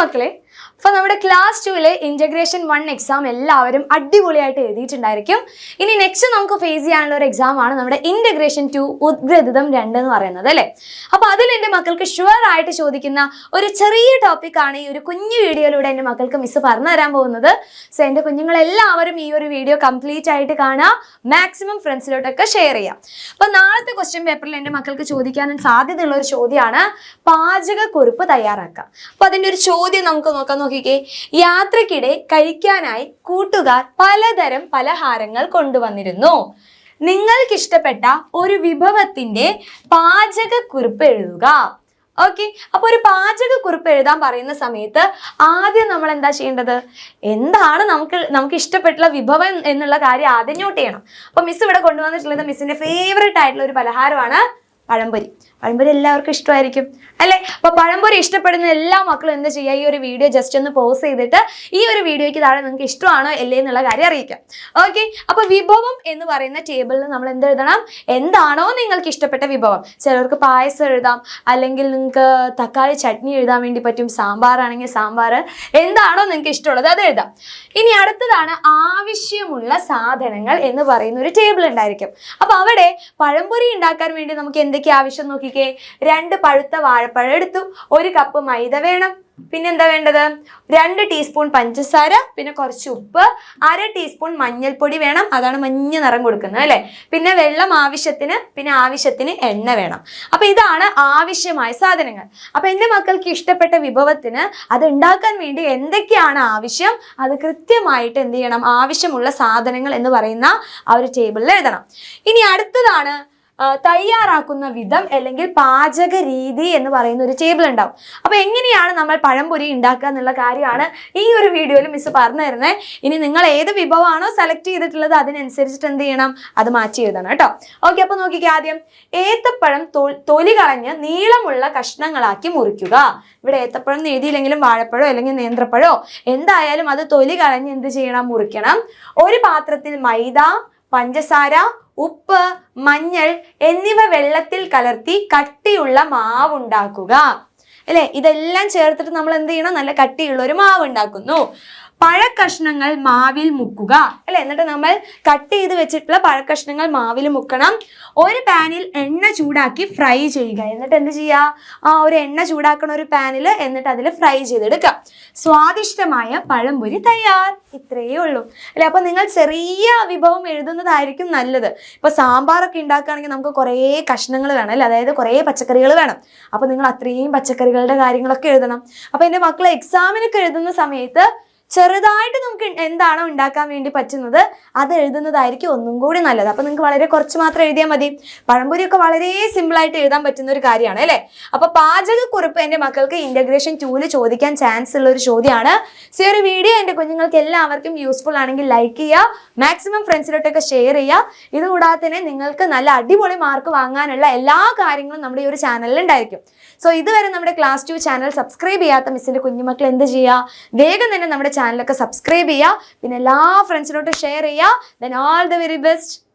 മക്കളെ, അപ്പോൾ നമ്മുടെ ക്ലാസ് 2 ഇന്റഗ്രേഷൻ 1 എക്സാം എല്ലാവരും അടിപൊളിയായിട്ട് എഴുതിയിട്ടുണ്ടായിരിക്കും. ഇനി നെക്സ്റ്റ് നമുക്ക് ഫേസ് ചെയ്യാനുള്ള ഒരു എക്സാം ആണ് നമ്മുടെ ഇന്റഗ്രേഷൻ 2 ഉദ്ഗ്രഥിതം 2 എന്ന് പറയുന്നത് അല്ലേ. അപ്പോൾ അതിൽ എൻ്റെ മക്കൾക്ക് ഷുവർ ആയിട്ട് ചോദിക്കുന്ന ഒരു ചെറിയ ടോപ്പിക് ആണ് ഈ ഒരു കുഞ്ഞു വീഡിയോയിലൂടെ എൻ്റെ മക്കൾക്ക് മിസ് പറഞ്ഞു തരാൻ പോകുന്നത്. സോ എൻ്റെ കുഞ്ഞുങ്ങളെല്ലാവരും ഈ ഒരു വീഡിയോ കംപ്ലീറ്റ് ആയിട്ട് കാണുക, മാക്സിമം ഫ്രണ്ട്സിലോട്ടൊക്കെ ഷെയർ ചെയ്യാം. അപ്പോൾ നാളത്തെ ക്വസ്റ്റ്യൻ പേപ്പറിൽ എൻ്റെ മക്കൾക്ക് ചോദിക്കാനും സാധ്യതയുള്ള ഒരു ചോദ്യമാണ് പാചകക്കുറിപ്പ് തയ്യാറാക്കുക. അപ്പോൾ അതിൻ്റെ ഒരു ചോദ്യം നമുക്ക് നോക്കിക്കേ. യാത്രക്കിടെ കഴിക്കാനായി കൂട്ടുകാർ പലതരം പലഹാരങ്ങൾ കൊണ്ടുവന്നിരുന്നു. നിങ്ങൾക്കിഷ്ടപ്പെട്ട ഒരു വിഭവത്തിന്റെ പാചകക്കുറിപ്പ് എഴുതുക. ഓക്കെ, അപ്പൊ ഒരു പാചകക്കുറിപ്പ് എഴുതാൻ പറയുന്ന സമയത്ത് ആദ്യം നമ്മൾ എന്താ ചെയ്യേണ്ടത്? എന്താണ് നമുക്ക് ഇഷ്ടപ്പെട്ടുള്ള വിഭവം എന്നുള്ള കാര്യം ആദ്യം നോട്ട് ചെയ്യണം. അപ്പൊ മിസ് ഇവിടെ കൊണ്ടുവന്നിട്ടുള്ളത് മിസ്സിന്റെ ഫേവറേറ്റ് ആയിട്ടുള്ള ഒരു പലഹാരമാണ് പഴംപൊരി. പഴംപൊരി എല്ലാവർക്കും ഇഷ്ടമായിരിക്കും അല്ലേ? അപ്പൊ പഴംപൊരി ഇഷ്ടപ്പെടുന്ന എല്ലാ മക്കളും എന്താ ചെയ്യുക? ഈ ഒരു വീഡിയോ ജസ്റ്റ് ഒന്ന് പോസ് ചെയ്തിട്ട് ഈ ഒരു വീഡിയോയ്ക്ക് താഴെ നിങ്ങൾക്ക് ഇഷ്ടമാണോ അല്ലേ എന്നുള്ള കാര്യം അറിയിക്കാം. ഓക്കെ, അപ്പൊ വിഭവം എന്ന് പറയുന്ന ടേബിളിൽ നമ്മൾ എന്തെഴുതണം? എന്താണോ നിങ്ങൾക്ക് ഇഷ്ടപ്പെട്ട വിഭവം. ചിലർക്ക് പായസം എഴുതാം, അല്ലെങ്കിൽ നിങ്ങൾക്ക് തക്കാളി ചട്നി എഴുതാൻ വേണ്ടി പറ്റും, സാമ്പാർ ആണെങ്കിൽ സാമ്പാർ, എന്താണോ നിങ്ങൾക്ക് ഇഷ്ടമുള്ളത് അത് എഴുതാം. ഇനി അടുത്തതാണ് ആവശ്യമുള്ള സാധനങ്ങൾ എന്ന് പറയുന്ന ഒരു ടേബിൾ ഉണ്ടായിരിക്കും. അപ്പൊ അവിടെ പഴംപൊരി ഉണ്ടാക്കാൻ വേണ്ടി നമുക്ക് എന്തൊക്കെ ആവശ്യം നോക്കിക്കേ. 2 പഴുത്ത വാഴപ്പഴം എടുത്തു, 1 കപ്പ് മൈദ വേണം, പിന്നെ എന്താ വേണ്ടത്? 2 ടീസ്പൂൺ പഞ്ചസാര, പിന്നെ കുറച്ച് ഉപ്പ്, 1/2 ടീസ്പൂൺ മഞ്ഞൾപ്പൊടി വേണം, അതാണ് മഞ്ഞ നിറം കൊടുക്കുന്നത് അല്ലെ. പിന്നെ വെള്ളം ആവശ്യത്തിന്, പിന്നെ ആവശ്യത്തിന് എണ്ണ വേണം. അപ്പൊ ഇതാണ് ആവശ്യമായ സാധനങ്ങൾ. അപ്പൊ എൻ്റെ മക്കൾക്ക് ഇഷ്ടപ്പെട്ട വിഭവത്തിന് അത് ഉണ്ടാക്കാൻ വേണ്ടി എന്തൊക്കെയാണ് ആവശ്യം, അത് കൃത്യമായിട്ട് എന്ത് ചെയ്യണം? ആവശ്യമുള്ള സാധനങ്ങൾ എന്ന് പറയുന്ന ആ ഒരു ടേബിളിൽ എഴുതണം. ഇനി അടുത്തതാണ് തയ്യാറാക്കുന്ന വിധം അല്ലെങ്കിൽ പാചക രീതി എന്ന് പറയുന്ന ഒരു ടേബിൾ ഉണ്ടാവും. അപ്പൊ എങ്ങനെയാണ് നമ്മൾ പഴംപൊരി ഉണ്ടാക്കുക എന്നുള്ള കാര്യമാണ് ഈ ഒരു വീഡിയോയിൽ മിസ് പറഞ്ഞു തരുന്നത്. ഇനി നിങ്ങൾ ഏത് വിഭവമാണോ സെലക്ട് ചെയ്തിട്ടുള്ളത് അതിനനുസരിച്ചിട്ട് എന്ത് ചെയ്യണം? അത് മാറ്റി എഴുതണം കേട്ടോ. ഓക്കെ, അപ്പൊ നോക്കിക്കേ. ആദ്യം ഏത്തപ്പഴം തൊലി കളഞ്ഞ് നീളമുള്ള കഷ്ണങ്ങളാക്കി മുറിക്കുക. ഇവിടെ ഏത്തപ്പഴം എന്ന് എഴുതിയില്ലെങ്കിലും വാഴപ്പഴോ അല്ലെങ്കിൽ നേന്ത്രപ്പഴോ എന്തായാലും അത് തൊലി കളഞ്ഞ് എന്ത് ചെയ്യണം? മുറിക്കണം. ഒരു പാത്രത്തിൽ മൈദ, പഞ്ചസാര, ഉപ്പ്, മഞ്ഞൾ എന്നിവ വെള്ളത്തിൽ കലർത്തി കട്ടിയുള്ള മാവ് ഉണ്ടാക്കുക അല്ലെ. ഇതെല്ലാം ചേർത്തിട്ട് നമ്മൾ എന്ത് ചെയ്യണം? നല്ല കട്ടിയുള്ള ഒരു മാവ് ഉണ്ടാക്കുന്നു. പഴക്കഷ്ണങ്ങൾ മാവിൽ മുക്കുക അല്ലെ. എന്നിട്ട് നമ്മൾ കട്ട് ചെയ്ത് വെച്ചിട്ടുള്ള പഴക്കഷ്ണങ്ങൾ മാവിൽ മുക്കണം. ഒരു പാനിൽ എണ്ണ ചൂടാക്കി ഫ്രൈ ചെയ്യുക. എന്നിട്ട് എന്ത് ചെയ്യുക? ഒരു എണ്ണ ചൂടാക്കണ ഒരു പാനിൽ, എന്നിട്ട് അതിൽ ഫ്രൈ ചെയ്തെടുക്കുക. സ്വാദിഷ്ടമായ പഴംപൊരി തയ്യാർ. ഇത്രയേ ഉള്ളൂ അല്ലെ. അപ്പൊ നിങ്ങൾ ചെറിയ വിഭവം എഴുതുന്നതായിരിക്കും നല്ലത്. ഇപ്പൊ സാമ്പാറൊക്കെ ഉണ്ടാക്കുകയാണെങ്കിൽ നമുക്ക് കുറേ കഷ്ണങ്ങൾ വേണം അല്ലെ, അതായത് കുറേ പച്ചക്കറികൾ വേണം. അപ്പൊ നിങ്ങൾ അത്രയും പച്ചക്കറികളുടെ കാര്യങ്ങളൊക്കെ എഴുതണം. അപ്പൊ എൻ്റെ മക്കളെ എക്സാമിനൊക്കെ എഴുതുന്ന സമയത്ത് ചെറുതായിട്ട് നമുക്ക് എന്താണോ ഉണ്ടാക്കാൻ വേണ്ടി പറ്റുന്നത് അത് എഴുതുന്നതായിരിക്കും ഒന്നും കൂടി നല്ലത്. അപ്പൊ നിങ്ങൾക്ക് വളരെ കുറച്ച് മാത്രം എഴുതിയാൽ മതി. പഴംപൊരിയൊക്കെ വളരെ സിമ്പിളായിട്ട് എഴുതാൻ പറ്റുന്ന ഒരു കാര്യമാണ് അല്ലെ. അപ്പൊ പാചകക്കുറിപ്പ് എൻ്റെ മക്കൾക്ക് ഇന്റഗ്രേഷൻ 2 ചോദിക്കാൻ ചാൻസ് ഉള്ള ഒരു ചോദ്യമാണ്. സോ ഒരു വീഡിയോ എൻ്റെ കുഞ്ഞുങ്ങൾക്ക് എല്ലാവർക്കും യൂസ്ഫുൾ ആണെങ്കിൽ ലൈക്ക് ചെയ്യുക, മാക്സിമം ഫ്രണ്ട്സിലോട്ടൊക്കെ ഷെയർ ചെയ്യുക. ഇതുകൂടാതെ തന്നെ നിങ്ങൾക്ക് നല്ല അടിപൊളി മാർക്ക് വാങ്ങാനുള്ള എല്ലാ കാര്യങ്ങളും നമ്മുടെ ഈ ഒരു ചാനലിൽ ഉണ്ടായിരിക്കും. സോ ഇതുവരെ നമ്മുടെ ക്ലാസ് 2 ചാനൽ സബ്സ്ക്രൈബ് ചെയ്യാത്ത മിസ്സിന്റെ കുഞ്ഞുമക്കൾ എന്ത് ചെയ്യുക? വേഗം തന്നെ നമ്മുടെ ചാനലൊക്കെ സബ്സ്ക്രൈബ് ചെയ്യുക, പിന്നെ എല്ലാ ഫ്രണ്ട്സിലോട്ട് ഷെയർ ചെയ്യുക. Then all the very best.